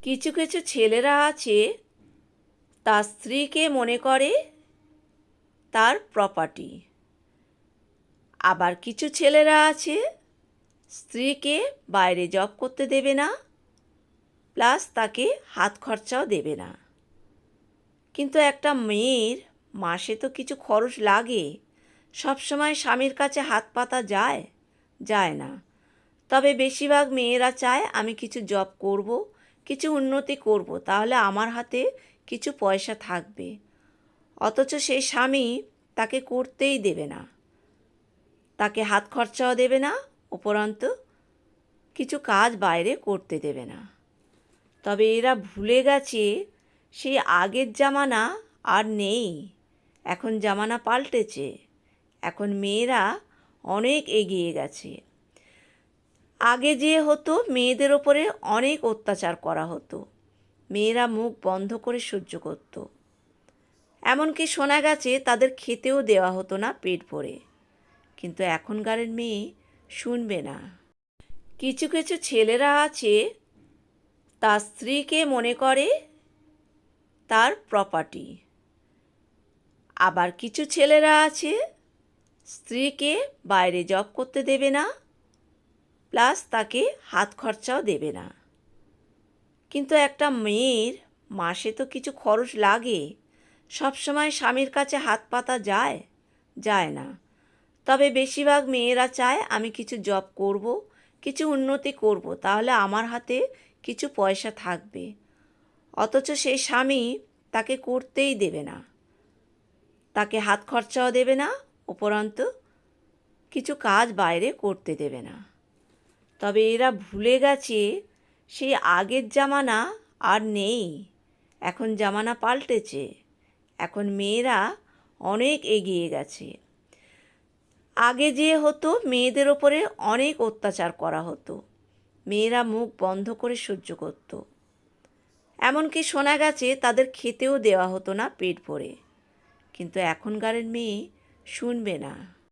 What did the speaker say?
কিছু কিছু ছেলেরা আছে তার স্ত্রীকে মনে করে তার প্রপার্টি। আবার কিছু ছেলেরা আছে স্ত্রীকে বাইরে জব করতে দেবে না, প্লাস তাকে হাত খরচাও দেবে না। কিন্তু একটা মেয়ের মাসে তো কিছু খরচ লাগে, সবসময় স্বামীর কাছে হাত পাতা যায় যায় না। তবে বেশিরভাগ মেয়েরা চায় আমি কিছু জব করব, কিছু উন্নতি করব, তাহলে আমার হাতে কিছু পয়সা থাকবে। অথচ সেই স্বামী তাকে করতেই দেবে না, তাকে হাত খরচাও দেবে না, উপরন্তু কিছু কাজ বাইরে করতে দেবে না। তবে এরা ভুলে গেছে সেই আগের জামানা আর নেই। এখন জামানা পাল্টেছে, এখন মেয়েরা অনেক এগিয়ে গেছে। আগে যে হতো মেয়েদের ওপরে অনেক অত্যাচার করা হতো, মেয়েরা মুখ বন্ধ করে সহ্য করত। এমনকি শোনা গেছে তাদের খেতেও দেওয়া হতো না পেট ভরে। কিন্তু এখনকারের মেয়ে শুনবে না। কিছু কিছু ছেলেরা আছে তার স্ত্রীকে মনে করে তার প্রপার্টি। আবার কিছু ছেলেরা আছে স্ত্রীকে বাইরে জব করতে দেবে না, প্লাস তাকে হাত খরচাও দেবে না। কিন্তু একটা মেয়ের মাসে তো কিছু খরচ লাগে, সবসময় স্বামীর কাছে হাত পাতা যায় যায় না। তবে বেশিরভাগ মেয়েরা চায় আমি কিছু জব করব, কিছু উন্নতি করব, তাহলে আমার হাতে কিছু পয়সা থাকবে। অথচ সেই স্বামী তাকে করতেই দেবে না, তাকে হাত খরচাও দেবে না, উপরন্তু কিছু কাজ বাইরে করতে দেবে না। তবে এরা ভুলে গেছে সেই আগের জামানা আর নেই। এখন জামানা পাল্টেছে, এখন মেয়েরা অনেক এগিয়ে গেছে। আগে যে হতো মেয়েদের ওপরে অনেক অত্যাচার করা হতো, মেয়েরা মুখ বন্ধ করে সহ্য করত। এমনকি শোনা গেছে তাদের খেতেও দেওয়া হতো না পেট ভরে। কিন্তু এখনকারের মেয়ে শুনবে না।